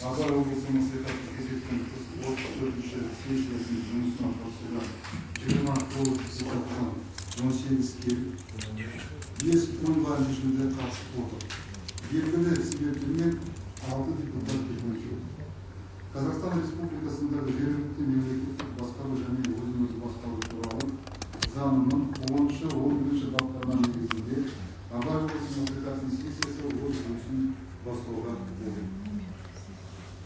Абай облысы мәслихаты кезектен 34-ші сессиясының жұмысына қатысуға 29 депутаттан 18 келіп, 5-10 шешімде қатысып отыр. Белгілі себептермен 6 депутат келмек. Қазақстан Республикасындағы жергілікті мемлекеттік басқару және өзін-өзі басқару туралы заңының 10-11 баптарына негізінде Абай облысы мәслихатының сессиясы өз жұмысын бастауға болды.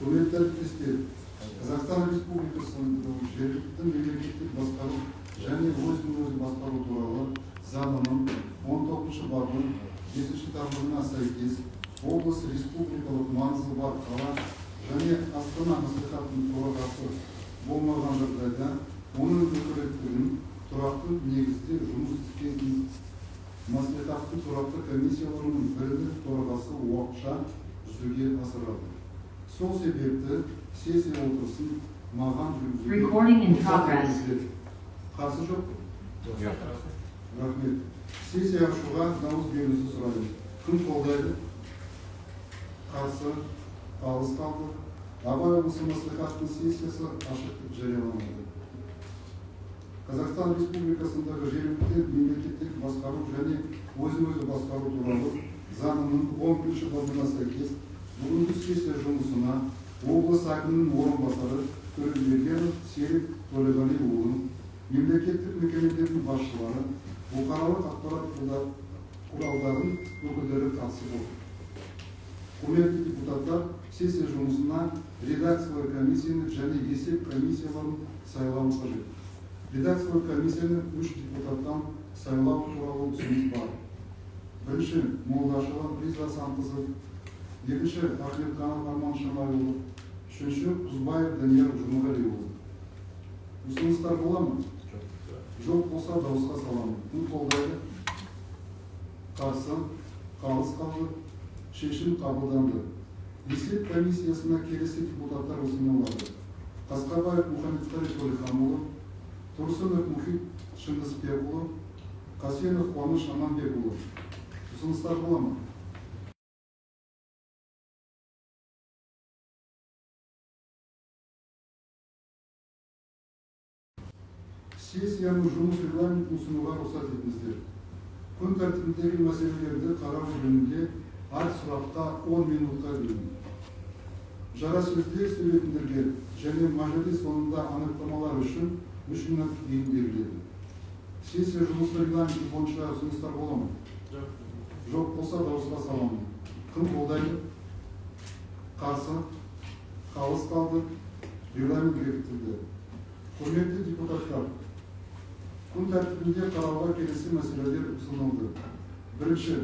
Құрметті әріптестер, Қазақстан Республикасының жергілікті мемлекеттік басқару және өзін-өзі басқару туралы заңының 19 бабының 7 тармағына сәйкес облыс республикалық маңызы бар қала және Астана мәслихатының төрағасы болмаған жағдайда оның өкілеттігін тұрақты негізде жұмыс істейтін мәслихаттың тұрақты комиссияларының бірінің төрағасы уақытша жүзеге асырады. Сол себепті сессия отырысын маған жүргізуге қарсы жоқ. Рахмет. Сессия ашуға дауыс беруді сұрайды. Кім қолдайды? Қарсы, қалыс қалды. Абай облысы мәслихатының сессиясы ашық жарияланады. Қазақстан Республикасындағы жергілікті мемлекеттік басқару және өзін-өзі басқару туралы заңының 11 бабына сәйкес бүгінгі сессия жұмысына облыс әкімінің орынбасары Төребергенов Серік Төлеғалиұлының, мемлекеттік мекемелердің басшылары, бұқаралық ақпарат құралдарының өкілдері қатысып отыр. Құрметті депутаттар, сессия жұмысына редакциялық комиссияны және есеп комиссияларын сайлау қажет. Редакциялық комиссияны 3 депутаттан сайлау туралы ұсыныс бар. Бірінші Молдашева Риза Санқызы, екінші Ахметқанов Арман Шамайұлы, үшінші Құзбаев Данияр Жұмағалиұлы. Ұсыныстар бола ма? Жоқ болса дауысқа саламын. Кім қолдайды? Қарсы, қалыс қалды. Шешім қабылданды. Есеп комиссиясына келесі депутаттар ұсынылады. Қасқабаев Мұхамедқали Төлеханұлы, Тұрсынов Мұхит Шыңғысбекұлы, Қасенов Қуаныш Аманбекұлы. Ұсыныстар бола ма? Сессияның жұмыс регламентін ұсынуға рұқсат етіңіздер. Күн тәртібіндегі мәселелерді қарау жөнінде әр сұраққа 10 минутқа беріледі. Жара сөздер сөйлейтіндерге және мәжіліс соңында анықтамалар үшін 3 минут дейін беріледі. Сессия жұмыс регламенті бойынша ұсыныстар бола ма? Жоқ болса дауысқа саламын. Кім қолдайды? Қарсы, қалыс қалды. Регламент бекітілді. Құрметті депутаттар, күн тәртібінде қарауға келесі мәселелер ұсынылды. Бірінші,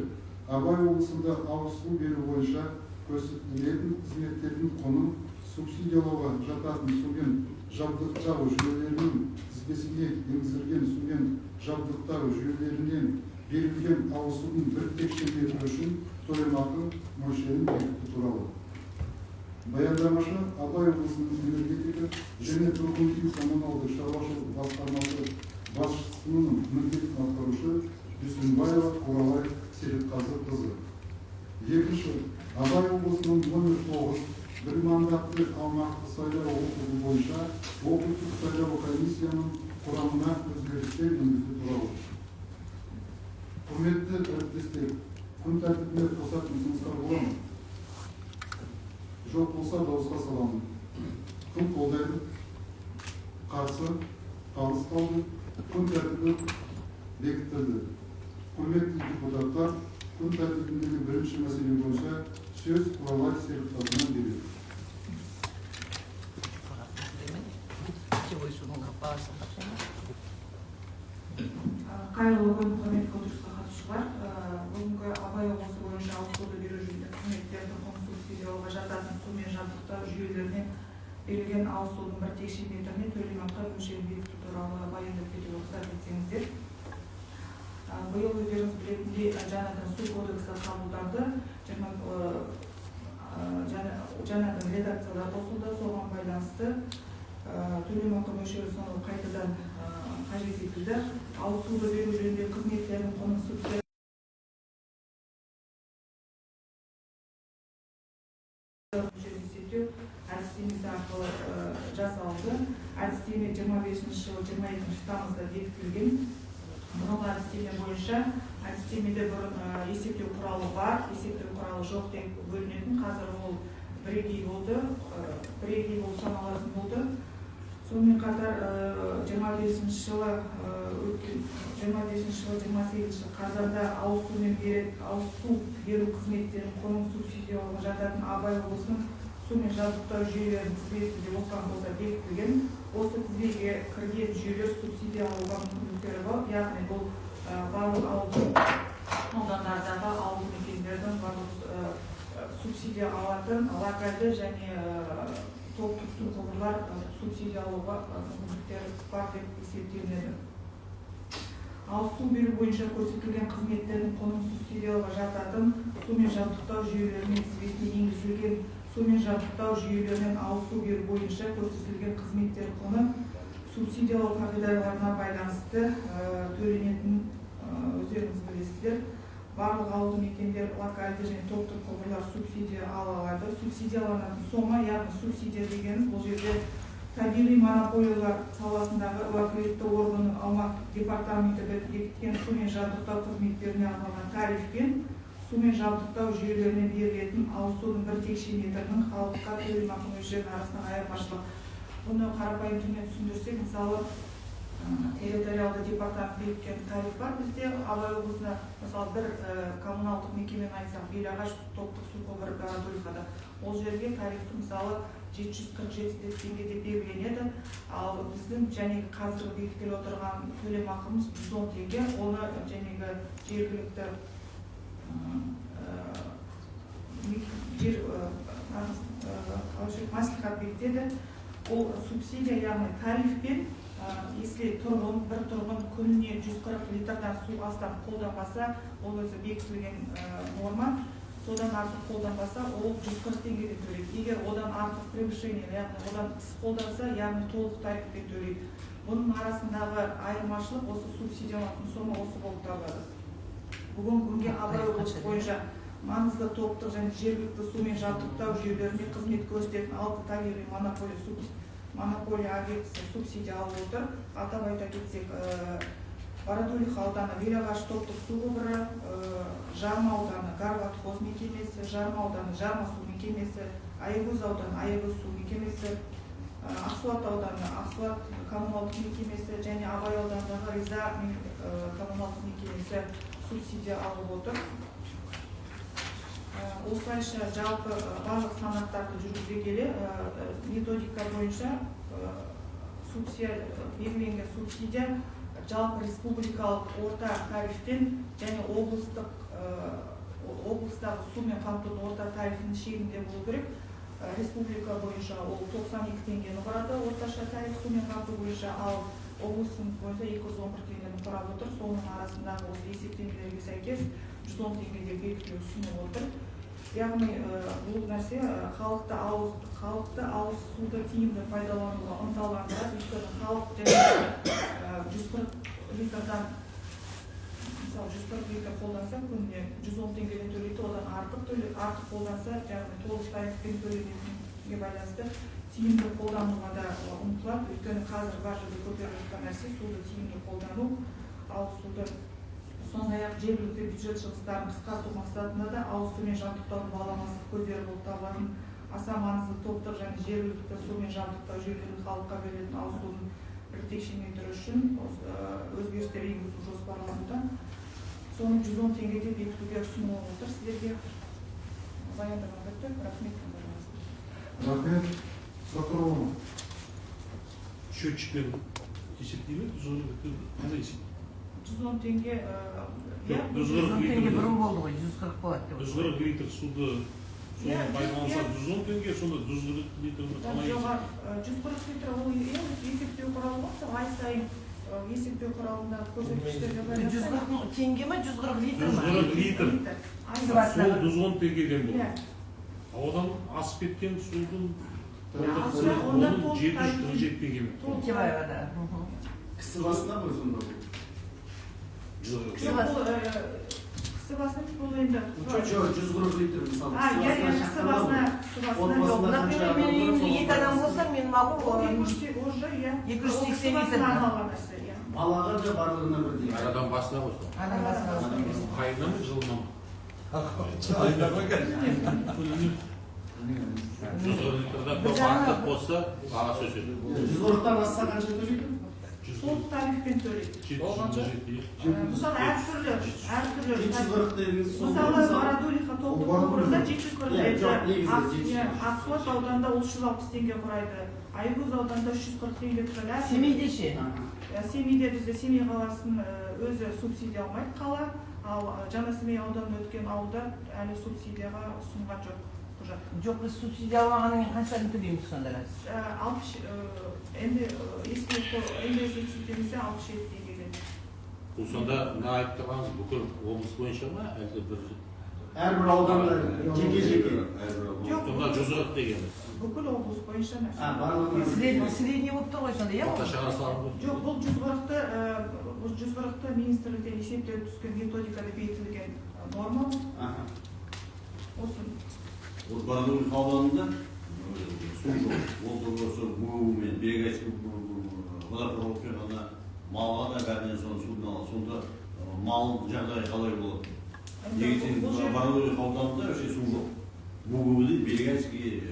Абай облысында ауыз су беру бойынша көрсетілетін қызметтердің құнын субсидиялауға жататын сумен жабдықтау жүйелерінің тізбесіне енгізілген сумен жабдықтау жүйелерінен берілген ауыз судың 1 текше метр үшін төлемақы мөлшерін бекіту туралы. Баяндамашы Абай облысының энергетика және тұрғын үй коммуналдық шаруашылық басқармасы басшысының міндетін атқарушы Дүйсенбаева Құралай Серікқазықызы. Екінші, Абай облысының номер 9 бір мандатты аумақтық сайлау округі бойынша облыстық сайлау комиссияның құрамына өзгерістер енгізу туралы. Құрметті әріптестер, күн тәртібіне қосатын ұсыныстар бола ма? Жоқ болса дауысқа саламын. Кім қолдайды? Қарсы, қалыс қалды. Күн тәртібі бекітілді. Құрметті депутаттар, күн тәртібіндегі бірінші мәселе бойынша сөз Құралай Серікқазына береді. Қайырлы күн, құрметті отырысқа қатысушылар. Бүгінгі Абай облысы бойынша ауыз суды беру жөнінде қызметтердің құнын субсидиялауға жататын сумен жабдықтау жүйелерінен берілген ауыз судың 1 текше метріне төлемақы мөлшерін бекіту туралы баяндап кетуге рұқсат етсеңіздер. Биыл өздеріңіз білетіндей жаңадан су кодексі қабылданды, жаңадан редакциялар қосылды, соған байланысты төлемақы мөлшері сонау қайтадан қажет етілді. Ауыз суды беру жөніндегі қызметтердің құнын субсидиялау әдістемесі арқылы жасалды. Әдістеме 25 жылы 22 тамызда бекітілген. Бұрынғы әдістеме бойынша әдістемеде бұрын есептеу құралы бар, есептеу құралы жоқ деп бөлінетін. Қазір ол бірегей болды, бірегей болып саналатын болды. Сонымен қатар 25 жылы 28 қазанда ауыз су беру қызметтерін құнын субсидиялауға жататын Абай облысының сумен жабдықтау жүйелерінің тізбесі де осыған қоса бекітілген. Осы тізбеге кірген жүйелер субсидиялауға мүмкіндіктері бар, яғни бұл барлық ауылдың аудандардағы ауыл мекендердің барлық субсидия алатын локальды және топтық су құбырлар субсидия алуға мүмкіндіктері бар деп есептелінеді. Ауыз су беру бойынша көрсетілген қызметтердің құнын субсидиялауға жататын сумен жабдықтау жүйелерінің тізбесіне енгізілген сумен жабдықтау жүйелерінен ауыз су беру бойынша көрсетілген қызметтер құны субсидиялау қағидаларына байланысты төленетін өздеріңіз білесіздер. Барлық ауылды мекендер локальды және топтық құбырлар субсидия ала алады. Субсидияланатын сома, яғни субсидия дегеніміз бұл жерде табиғи монополиялар саласындағы уәкілетті органның аумақтық департаменті бекіткен сумен жабдықтау қызметтеріне арналған тарифпен сумен жабдықтау жүйелеріне берілетін ауыз судың бір текше метрінің халыққа төлемақы мөлшерінің арасындағы айырмашылық. Бұны қарапайым тілмен түсіндірсек, мысалы территориалды департамент бекіткен тариф бар бізде. Абай облысына мысалы бір коммуналдық мекемені айтсақ, Белағаш топтық су құбыры Городулихада, ол жерге тарифті мысалы 747 теңге деп белгіленеді. Ал біздің және қазіргі бекітіліп отырған төлемақымыз 110 теңге. Оны жәнегі жергілікті мәслихат бекітеді. Ол субсидия, яғни тарифпен если бір тұрғын күніне 140 литрдан су астам қолданбаса, ол өзі бекітілген норма. Содан артық қолданбаса, ол 140 теңгеден төлейді. Егер одан артық превышение, яғни одан тыс қолданса, яғни толық тарифпен төлейді. Бұның арасындағы айырмашылық осы субсидияланатын сома осы болып табылады. Бүгінгі күнге Абай облысы бойынша маңызды топтық және жергілікті сумен жабдықтау жүйелеріне қызмет көрсететін 6 табиғи монополия объектісі субсидия алып отыр. Атап айта кетсек, Бородулиха ауданы Белағаш топтық су құбыры, Жарма ауданы Горватхоз мекемесі, Жарма ауданы Жарма су мекемесі, Аягөз ауданы Аягөз су мекемесі, Ақсуат ауданы Ақсуат коммуналдық мекемесі және Абай ауданындағы Риза коммуналдық мекемесі субсидия алып отыр. Осылайша жалпы барлық санаттарды жүргізе келе методика бойынша белгіленген субсидия жалпы республикалық орта тарифтен және облыстағы сумен қамтудың орта тарифінің шегінде болу керек. Республика бойынша ол 92 теңгені құрады, орташа тариф сумен қамту бойынша, ал облысымыз бойынша 211 теңгені құрап отыр. Соның арасындағы осы есептемелерге сәйкес 110 теңгеге бекітілу ұсынылып отыр. Яғни бұл нәрсе халықты ауыз суды тиімді пайдалануға ынталандырады. Өйткені халық және 140 литрдан, мысалы 140 литр қолданса, күніне 110 теңгеден төлейді, одан артық қолданса, яғни толық тарифпен төленетінге байланысты тиімді қолдануға да ұмтылады. Өйткені қазір бар жерде көтеріліп жатқан нәрсе суды тиімді қолдану, ауыз суды сондай-ақ жергілікті бюджет шығыстарын қысқарту мақсатында да ауыз сумен жабдықтаудың баламасы көздері болып табылатын аса маңызды топтық және жергілікті сумен жабдықтау жүйелерін халыққа берілетін ауыз судың бір текше метрі үшін өзгерістер енгізу жоспарлануда. Соны 110 теңгеде бекітуге ұсынылып отыр. Сіздерге баяндама бітті. Рахмет. Рахмет. Сақырова. Счетчикпен есептеймін, қандай есеп? 110 теңге, 140 теңге бұрын болды ғой, 140 болады. 140 литр суды соны пайдаланса 110 теңге, сонда 140 литрді қалай есеп? 140 литр ол есептеу құралы болса, ай сайын есептеу құралында көрсеткіштерге байланысты. 140 теңге ма, 140 литр ма? 140 литр. Сол 110 теңгеден болады. Одан асып кеткен судың оның 747 теңге. Теңгебайға. Кісі басына ғой сонда бұл? Кісі кісі басына бұл енді. Жоқ, 140 литр мысалы. Иә, кісі басына жоқ. Например, менің үйімде 2 адам болса, мен могу Ол 280 литр. Балаға да барлығына бірдей. Адам басына қойса. Адам басына. Айына ма, жылына ма? Айына ма екен? Күніне. 140 литрдан көп артық болса, бағасы өседі. 140-тан асса қанша төлейді? Сол тарифпен төлейді. 700. Мысалы әртүрлі 740 дегеніңіз сол. мысалы Бородулиха тоқтық құбырында 740 Ақсуат ауданында 360 теңге құрайды. Айгөз ауданында 340 теңге тұрады. Семейде ше? Семейде бізде Семей қаласын өзі субсидия алмайды қала, ал Жаңа Семей ауданында өткен ауылда әлі субсидияға ұсынған жоқ құжат. Жоқ, біз субсидия алғаннан кейін қаншаны төлейміз сонда? 60 енді есептемесе 67 теңге. Бұл сонда мына айтып тұрғаныңыз бүкіл облыс бойынша ма, әлде бір Әрбір ауданда жеке-жеке. сонда 140 дегеніміз. Бүкіл облыс бойынша емес. Средний болып тұр ғой сонда, иә? Орташаға салынып. Жоқ, бұл 140-ты министрліктен есептеліп түскен методикада бекітілген норма. Осы. Вот Бородулиха ауданында су жоқ. Ол осы МУ-мен Бегайский водопроводпен ғана малға да бәрінен соны судың алады. Сонда мал жағдайы қалай болады? Негізінен Бородулиха ауданында вообще су жоқ. МУ дейді, Бегайский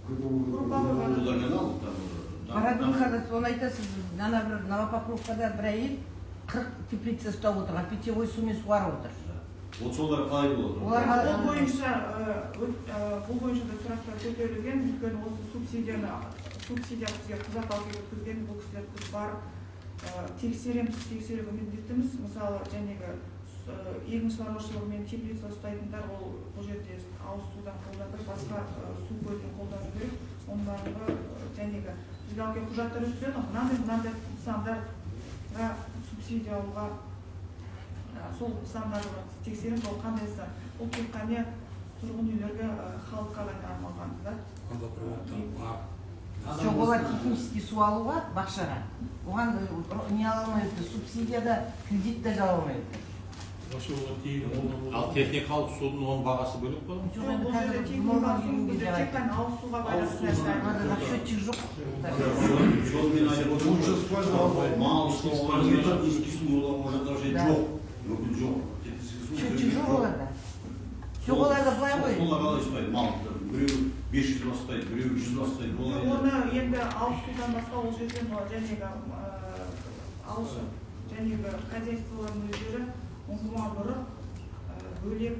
водоканал. Бородулихада соны айтасыз, ана бір Новопокровкада бір әйел 40 теплица ұстап отырған, питьевой сумен суарып отыр. Вот солар қалай болады? Бұл бойынша да сұрақтар көтерілген, өйткені осы субсидия бізге құжат алып өткізген бұл кісілер біз барып тексеруге міндеттіміз. Мысалы, егін шаруашылығымен теплица ұстайтындар бұл жерде ауыз судан қолданып, басқа су көзін қолдану керек. Оның барлығы бізге алған құжаттар өткізеді, мынандай нысандарға субсидия алуға сол нысандарды тексеріп, ол қандайсы, ол тек қана тұрғын үйлерге халыққа ғана арналған. Жоқ, олар технический су алуға бақшаға. Оған не ала алмайды, субсидияда, кредитті жала алмайды. Ал техникалық судың оның бағасы бөлек қой? Жоқ, бұл жерде техникалық су бізде тек қана ауыз суға байланысты нәрсе. Счетчик жоқ. Жолмен айтып отырмын. Мал ұстауға технический су оларда вообще жоқ. Мүмкін жоқ. Счетчик жоқ оларда. Жоқ, оларда былай ғой. Солар қалай ұстайды мал? Біреу 500 ұстайды, біреу 100 ұстайды. Оны енді ауыз судан басқа ол жерден хозяйстволардың өздері ұңғыма бұрып, бөлек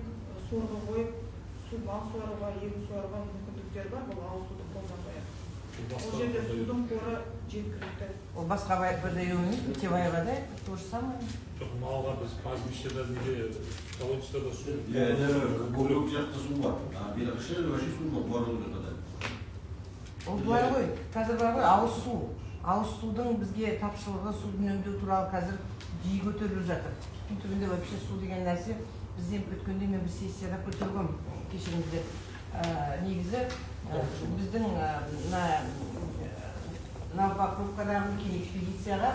сорғы қойып, мал суаруға, егін суаруға мүмкіндіктер бар, бұл ауыз суды қолданбай. Ол жерде судың қоры жеткілікті. Ол басқа бірде емес, питьевайға да, то же самое. Жоқ, малға біз пастбищеда неге колодцада су. Бөлек жақты су бар. Берікші вообще су жоқ, Бородулихада. Ол былай ғой, қазір бар ғой, ауыз су. Ауыз судың бізге тапшылығы, суды үнемдеу туралы қазір жиі көтеріліп жатыр. Түбінде вообще су деген нәрсе бізден өткенде мен бір сессияда көтергім, кешіріңіздер. Негізі біздің Новопокровкадағы үлкен экспедицияға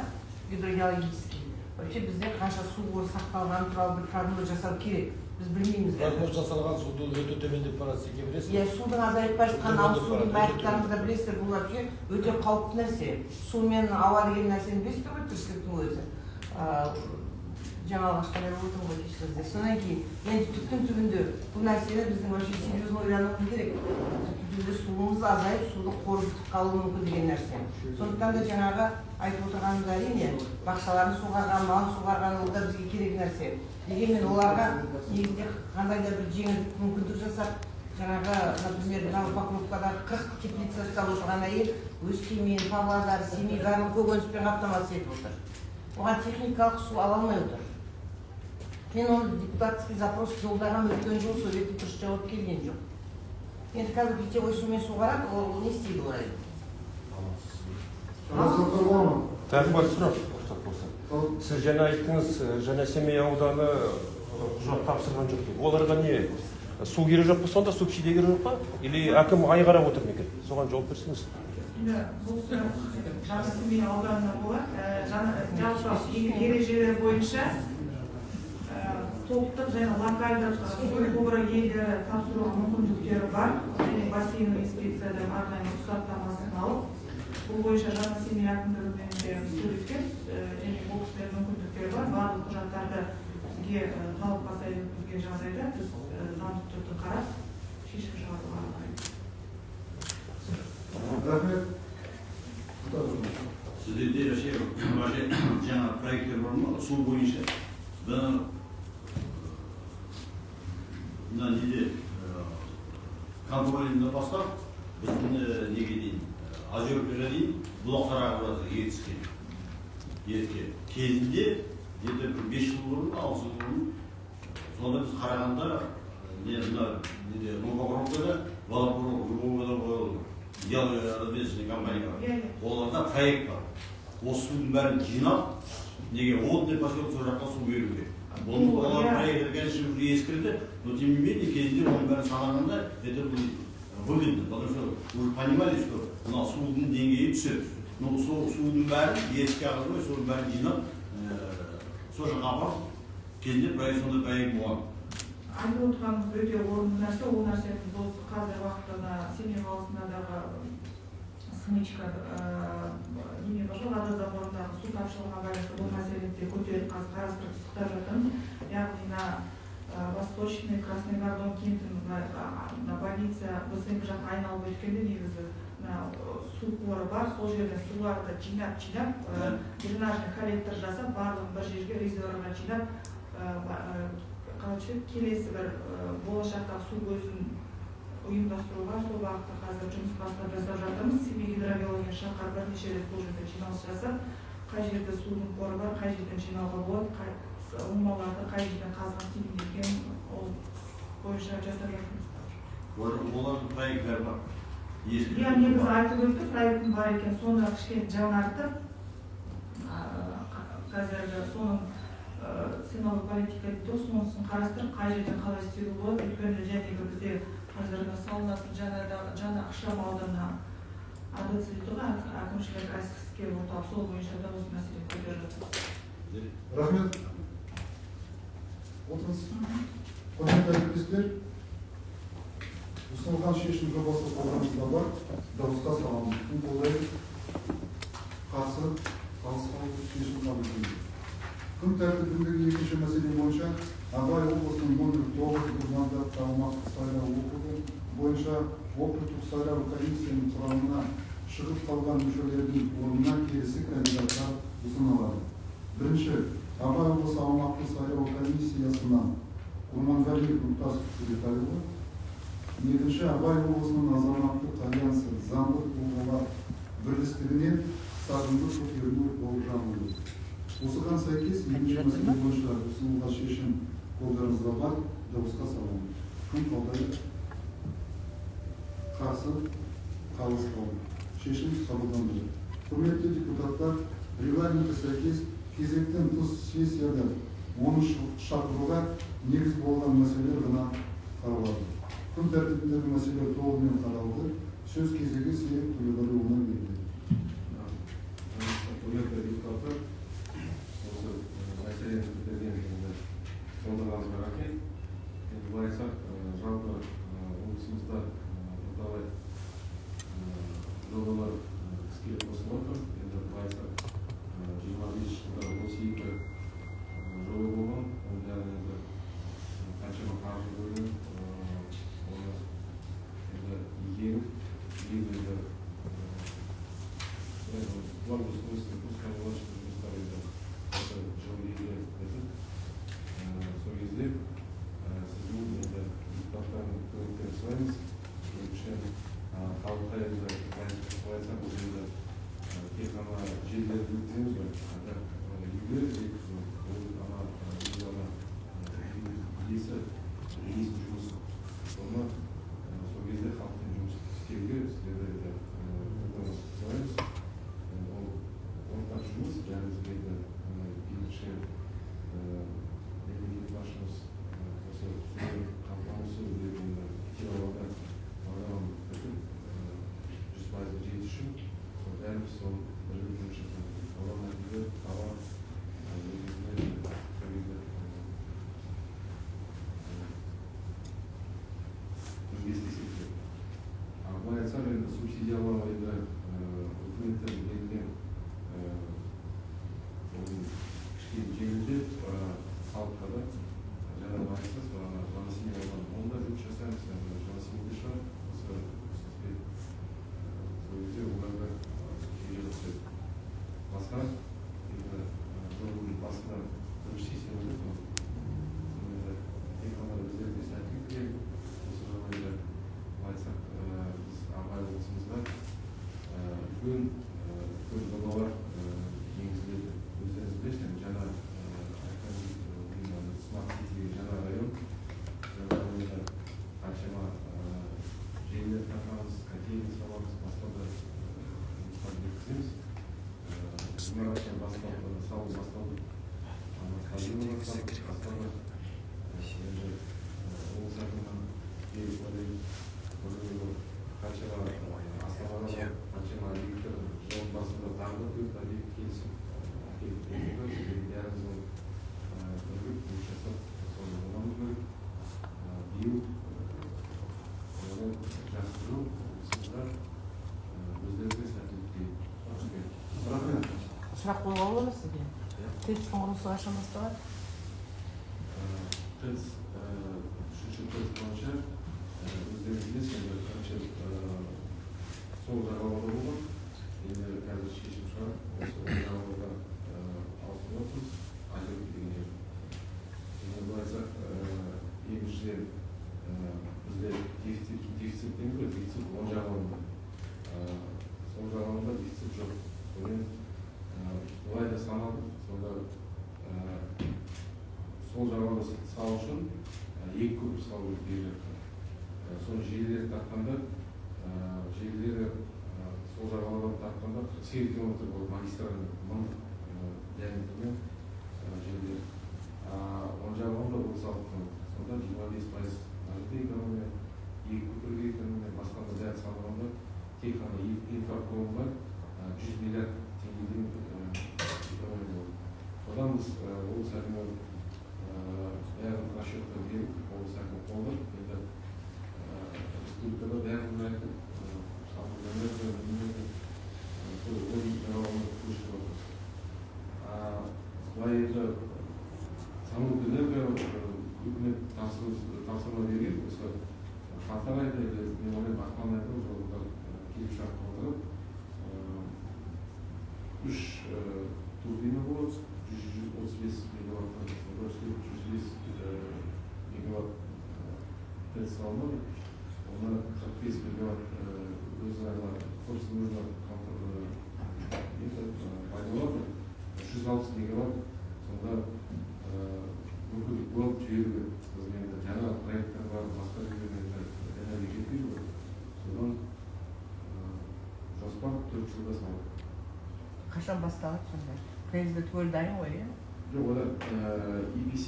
гидрогеологический. Вообще бізде қанша су сақталғаны туралы бір прогноз жасау керек. Біз білмейміз. Прогноз жасалған суды өте төмендеп барады, секе білесіз? Иә, судың азайып бара жатқан ауыз судың барлықтарыңызда білесіздер, бұл вообще өте қауіпті нәрсе. Су мен ауа деген нәрсені білесіздер ғой, тіршіліктің өзі. Жаңа алғашқалар отырмын ғой кешіріңіздер. Сонан кейін, енді түптің-түбінде бұл нәрсені біздің вообще серьезно ойлануымыз керек. Түптің-түбінде суымыз азайып, суды қоры бітіп қалуы мүмкін деген нәрсе. Сондықтан да жаңағы айтып отырғанымыз әрине, бақшаларын суғарған, малын суғарған ол да бізге керек нәрсе. Дегенмен оларға негізінде қандай да бір жеңілдік мүмкіндік жасап, жаңағы, например, Новопокровкадағы 40 теплица ұстап отырған әйел Өскемен, Павлодар, Семей барлығын көкөніспен қамтамасыз етіп отыр. Оған техникалық су ала алмай отыр. Мен оны депутатский запрос жолдаған өткен жол сөйлетіп дұрыс жауап келген жоқ. Енді қазір питьевой сумен суғарады, ол не істейді олай? Тағы бар сұрақ, рұқсат болса. Сіз жаңа айттыңыз, Жаңа Семей ауданы құжат тапсырған жоқ деп. Оларға не? Су керек жоқ па сонда, субсидия керек жоқ па? Или әкім ай қарап отыр ма екен? Соған жауап берсеңіз. Бұл Жаңа Семей ауданына болады. Жалпы ережелер бойынша топтық және локальдық су құбыры иелері тапсыруға мүмкіндіктері бар және бассейн инспекциядан арнайы рұқсаттамасын алып, бұл бойынша Жаңасемей әкімдігімен де сөйлескен және бұл кісілер мүмкіндіктері бар. Барлық құжаттарды бізге талапқа сай өткізген жағдайда біз заңдық түрде қарап шешім шығаруға Рахмет. Сіздерде жаңа проекттер бар ма? Су бойынша. Мына неде контролинді бастап, біздің неге дейін, Азербайжанға дейін бұлақтарға барады ертке. Кезінде, где-то 5 жыл бұрын, 6 жыл бұрын, сонда біз қарағанда, Новокоровкада, Волокоровкада қойылды. Ялый компания бар. Оларда проект бар. Осы судың бәрін жинап, неге 10 поселок сол жаққа су беруге. Олар проекті, конечно, уже ескірді, но тем не менее, кезінде оның бәрін санағанда, это выгодно, потому что уже понимали, что мына судың деңгейі түседі. Но сол судың бәрін еске алып, соның бәрін жинап, сол жаққа апарып, кезінде проект сондай проект болған. Айтып отырғанымыз өте орынды нәрсе, ол нәрсеміз осы қазір уақытта Семей қаласындағы смычка неме бар ғой, водозаборындағы су тапшылығына байланысты бұл мәселені де көтеріп қазір қарастырып пысықтап жатырмыз. Яғни Восточный, Красный Гордон кентінің больница БСМ жаққа айналып өткенде негізі су қоры бар, сол жерден суларды жинап, дренажный коллектор жасап, барлығын бір жерге резервуарға жинап, келесі бір болашақта су көзін ұйымдастыруға сол бағытта қазір жұмыс бастап жасап жатырмыз. Семей гидрогеология шаһар бірнеше рет бұл жерде жиналыс жасап, қай жерде судың қоры бар, қай жерден жинауға болады, ұңғымаларды қай жерден қазған тиімді екенін ол бойынша жасап жатырмыз. Олардың проекттері бар. Иә, негізі айтып өтті, проекттің бар екен, соны кішкене жаңартып, қазіргі соның ценовый политика дейді, сонысын қарастырып, қай жерден қалай істеуге болады. Өйткені және бізде қазіргі салынатын жаңа Ықшам ауданы АДЦ дейді ғой, әкімшілік әскери орталық, сол бойынша да осы мәселені көтеріп жатырмыз. Рахмет. Отырыңыз. Құрметті әріптестер, ұсынылған шешім жобасы қолданысында бар. Дауысқа саламыз. Күн қолдайды. Қарсы, қалысқан шешім қабылданды. Күн тәртібіндегі екінші мәселе бойынша Абай облысының номер 9 тұрғындық аумақтық сайлау округі бойынша округтық сайлау комиссияның құрамына шығып қалған мүшелердің орнына келесі кандидаттар ұсынылады. Бірінші, Абай облысы аумақтық сайлау комиссиясынан Құрманғалиев Нұртас Күретайұлы. Екінші, Абай облысының азаматтық альянсы заңдық тұлғалар бірлестігінен Сағындық Шөкербаев Бауыржанұлы. Осыған сәйкес, екінші мәселе бойынша ұсынылған шешім қолдарыңызда бар, дауысқа саламыз. Күн қолдайды. Қарсы, қалыс қалды. Шешім қабылданды. Құрметті депутаттар, регламентке сәйкес кезектен тыс сессияда оны шақыруға негіз болған мәселелер ғана қаралады. Күн тәртібіндегі мәселелер толығымен қаралды. Сөз кезегі Серік Төлеуғалиұлына беріледі. Құрметті депутаттар, мәселені көтергеніңізді қолдағаныңызға рахмет. Енді былай айтсақ, жалпы облысымызда бірталай жобалар іске қосылып отыр. Енді былай айтсақ, 25 жылда 32 жоба болған. Онда енді қаншама қаржы бөлініп, оны енді игеріп, енді благоустройство пускай жыл егер сол кезде сіздің енді депутаттардың көмектерін сұраймыз. Халыққа енді айтсақ, біз енді тек қана жерлерді өткіземіз ғой, үйлер жеткізу, ол иесі жұмысы. Соны сол кезде халықтың жұмыс істеуге сіздерді сұраймыз. Ол ортақ жұмыс, және сіздерді бірінші мемлекет басшымыз осы суды қамтамасыз етуге тияларда бағдарлама өтіп 100% жету үшін бәріміз сол бірге жұмыс жасаймыз. Одан нәтиже тауар субсидиялау енді үкіметтен берілген кішкене жеңілдеп халыққа да жаңа айтсыз Жанасемей оны да жұмыс жасаймыз. Жанасемейде шығар осы сізге сол кезде оларға субсидия жасайды. Басқа жылдың басында бірінші сессияда тек қана өздеріне сәттілік тілеймін. Осы жағдайда айтсақ біз абай облысымызда үлкен жобалар енгізіледі. Өздеріңіз білесіздер, жаңа смарт сити жаңа район, жаңа районда қаншама желілер тартамыз, котельный саламыз, басқа да жұмыстар жеткіземіз. Ғимараттан салу басталды. Облыс әкімінің қаншама Астанаға қаншама объекттер жыл басында тағы да төрт объект келісіп әкеліп бәріміздің бірігіп жұмыс жасап соны оламыз керек. Биыл оны жастыру облысымызда өздеріңізге сәттілік тілеймін. Сұрақ қойға болады сізге? ТЭЦ-тің құрылысы қашан басталады? ТЭЦ үшінші ТЭЦ бойынша өздеріңіз білесіздер, сол жағалауда болған. Енді қазір шешім шығар, осы жағалауда ауысып отырмыз, Айдабек деген жер. Енді бұл айтсақ, екіншіден бізде дефицит дейміз ғой, дефицит оң жағалауда. Сол жағалауда дефицит жоқ. Сонымен олай да саналды. Сонда сол жағалауда салу үшін екі көпір салу керек жатқан. Соны желілері тартқанда, желілері сол жағалаудан тартқанда 48 километр болып магистральный 1000 диаметрмен желілер. Оң жағалауда ол салып сонда 25% экономия, екі көпірге экономия, басқа да бәрі салғанда тек қана инфрақұрылымға 100 миллиард теңгеден экономия болды. Одан біз облыс әкімі бәрін расчеттан беріп, облыс әкімі қолдап, енді республикада бәрін айтып, былай енді самұрық энерго үкімет тапсырма берген, осы қаңтар айда, мен ойлаймын ақпан айда жолдар келісімшарт қылдырып, 3 турбина болады, 135 мегаваттан, 105 мегаватт ТЭЦ салынады, оны 45 мегаватт өзіне просто нужно пайдаланады, 160 мегаватт сонда мүмкіндік болып жүйелігі. Енді жаңа проекттер бар, басқа жүйелерде энергия жетпейді ғой. Содан жоспар 4 жылда салады. Қашан басталады сонда? КСД түгел дайын ғой, иә? Жоқ, олар EPC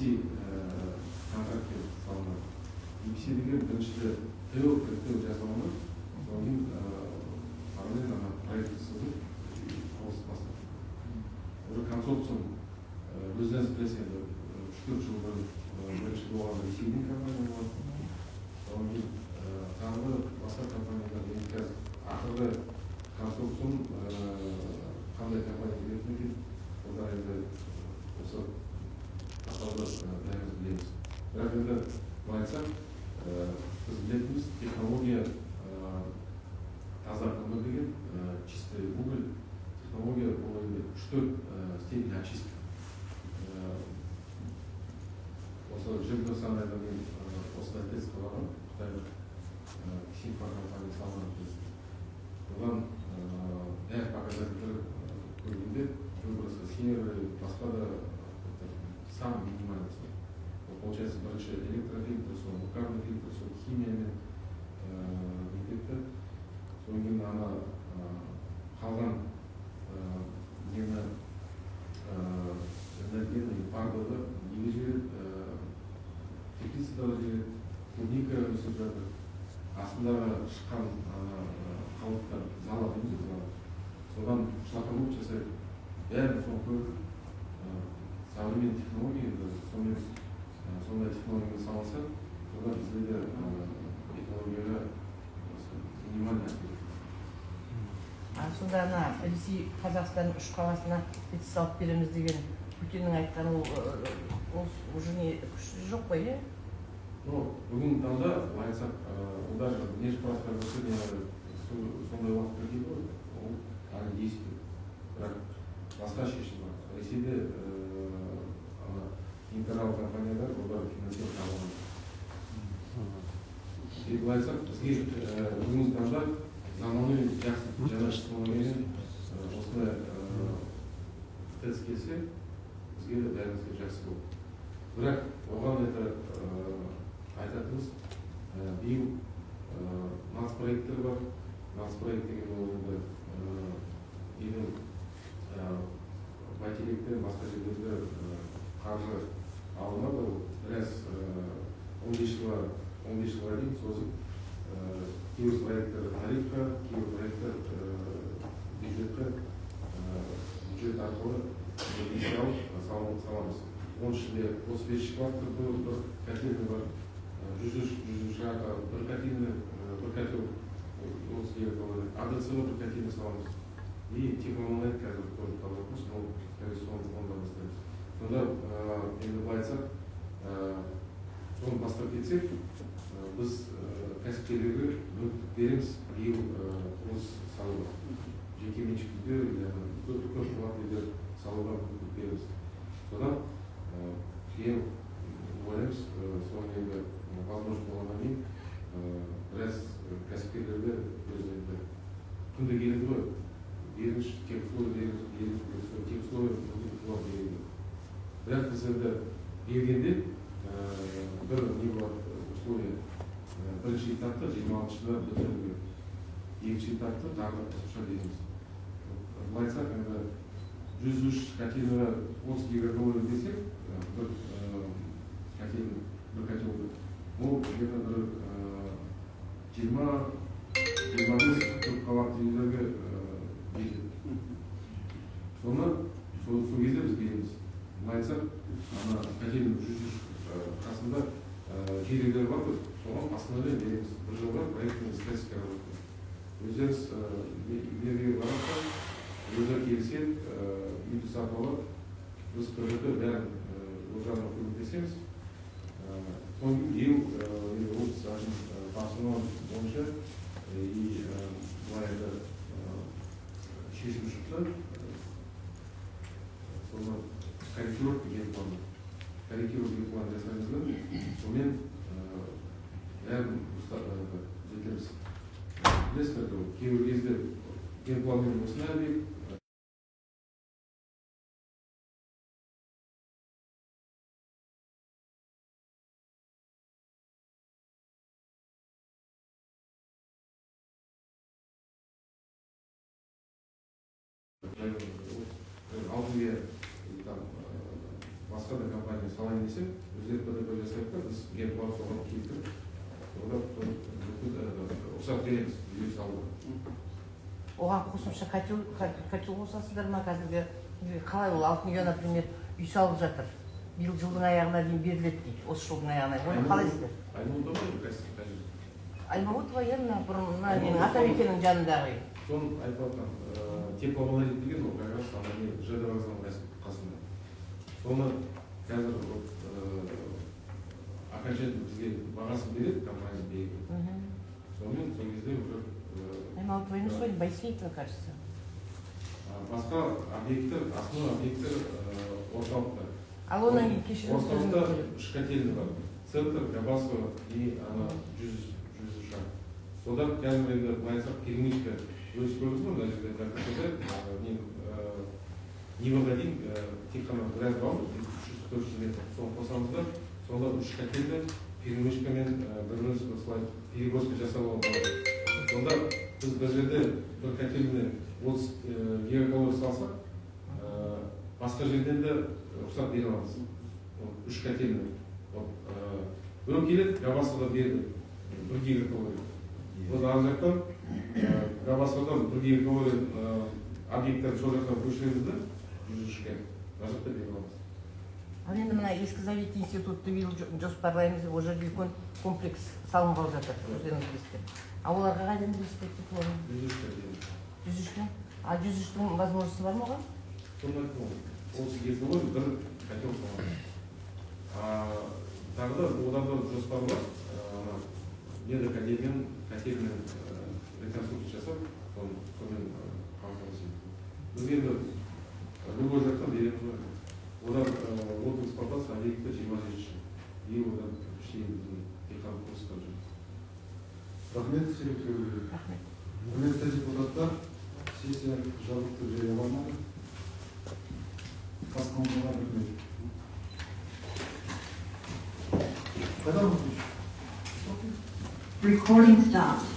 контрактке салынады. EPC деген біріншіде ТО жасалынады, содан кейін параллельно проект сызып құрылыс басталады. Уже консорциум өздеріңіз білесіздер, 3-4 жыл бұрын бірінші болғанда ресейдің компания болады. Содан кейін тағы басқа компаниялар енді қазір ақырғы консорциум қандай компания беретін екен, олар енді осы атауда бәріміз білеміз. Бірақ енді былай айтсақ, біз білетініміз технология таза көмір деген чистый уголь технология бұл енді 3-4 степень очистки. Осы Желтоқсанайда мен осындай тест қылған, Қытайлық Синфа компания салған біз. Одан бәрі показательдер көргенде, выбросы серы, басқа да самый минимальный. Получается, бірінші электрофильтр, сол мукарный фильтр, сол химиямен кетті. Содан кейін ана қалған нені энергияны пардоды неге жібереді, теплицадағы жібереді, клубника өсіп жатыр. Астындағы шыққан қалдықтар зала дейміз, содан шлакоблок жасайды. Бәрін соны көріп, современный технология, сондай технологияны салса, содан бізде де экологияға внимание береді. сонда ана Ресей Қазақстан үш қаласына бет салып береміз деген Путиннің айтқаны ол уже не күші жоқ қой, иә? Бүгінгі таңда айтсақ, ол даже внешпространство сондай уақытқа келді ғой, ол әлі действует. Бірақ басқа шешім бар. Ресейде империал компаниялар олар финансировать ала алмайды. Былай айтсақ, бізге бүгінгі таңда заманауи жақсы жаңа технологиямен осындай тест келсе, бізге де бәрімізге жақсы болды. Бірақ оған айтатынымыз, биыл нацпроекттер бар. Нацпроект деген ол енді елдің бәйтеректен басқа жерлерде қаржы алынады. Ол біраз 15 жылға дейін созып, кейбір проекттер тарифқа, кейбір проекттер бюджет арқылы саламыз. Оның ішінде 35 квартал бір котельный бар, 100 шаға бір котельный, бір котел, АДЦ-ға бір котельный саламыз. И тепломонайт қазір тоже талапымыз, но соны бастаймыз. Сонда енді былай айтсақ, соны бастап кетсек, біз кәсіпкерлерге мүмкіндік береміз биыл құрылыс салуға. Жеке меншік үйлер, көп қабатты үйлер салуға мүмкіндік береміз. Содан кейін ойлаймыз, соны енді возможно болғаннан кейін біраз кәсіпкерлерге өзі күнде келеді ғой, беріңіз, тек условия мүмкіндік бар береді. Бірақ біз енді бергенде бір не бар условия. Бірінші этапта 26-шыда бітіруге, екінші этапта тағы қосымша дейміз. Былай айтсақ, 103 котельныйға 30 гигакалорий десек, бір котелді, ол где-то бір 20-25 қабатты үйлерге жетеді. Сол кезде біз береміз. Былай айтсақ, котельдің 103 қасында жерлер бар ғой, соған астына береміз. Бір жылға проектінің статистика работает. Өздеріңіз үйлерге барасыздар, өздері келіседі, үйді сатып алып, біз бір жерде бәрін ол жағынан көмектесеміз. Соның кейін облыс тапсырма бойынша и былай шешім шықты. Соны корректировка генпланы. Корректировка генпланы жасаймыз, сонымен бәрін жетеміз. Білесіздер, кейбір кезде генпланмен осындай объект, алдыңге басқа да компания салайын десе, өздері ПДП жасайды да, біз генплан соған келтіріп, рұқсат береміз үй салуға. Оған қосымша котел қосасыздар ма қазіргі? Қалай ол 6 миллион, например, үй салып жатыр. Биыл жылдың аяғына дейін беріледі дейді, осы жылдың аяғына. Оны қалайсыздар? Аймауытова кәсіп. Аймауытова ерна бұрын менің Атабекенің жанындағы. Соны айтып отқан, тепломонайт деген ол как раз ЖД вокзалының қасында. Соны қазір окончательно бізге бағасын береді, компания береді. Сонымен сол кезде уже... Аймауытова емес қой, Байсейітова, кажется. Басқа объекттер, основной объекттер орталықта. Ал онан кейін кешірім сөзін орталықта 3 котельный бар. Центр, Габасова и 100 шаг. Содан қазір енді былай айтсақ, перемычка өз көріңіз ғой, мына жерде жарқырды, Неваға дейін тек қана біраз бауыр, 300-400 метр. Соны қосамыздар, сонда 3 котельный перемычкамен бір-біріміз осылай перегрузка жасауға болады. Сонда біз бір жерде бір котельный 30 гигакалорий салсақ, басқа жерден де рұқсат бере аламыз. 3 котельный. Біреу келеді, Габасоваға берді 1 гигакалорий. Ол ар жақтан Габасовадан 1 гигакалорий объекттер сол жақтан көшіреміз де 103-ке. Мына жақта бере аламыз. Ал енді мына ескі Завет институтты биыл жоспарлаймыз, ол жерде үлкен комплекс салынғалы жатыр, өздеріңіз білесіздер. А оларға қайдан білесіздер теплоны? 103'tің? А 103'тің возможности бар ма оған? Соны айттым ғой. Ол сізге ғой бір котел салған. Тағы да одан да жоспар бар. Недокотельмен, котельмен реконструкция жасап, сонымен қамтамасыз ету. Біз енді любой жақтан береміз ғой. Одан отын эксплуатация объекті 23 жыл. И одан ештеңе біздің тек қана құрылыстар жүр. Рахмет, Серік Төлеубек. Рахмет. Құрметті депутаттар, сессия жабық түрде жарияланады. Басқаларға рахмет. Қайда отырсыз? Recording stopped.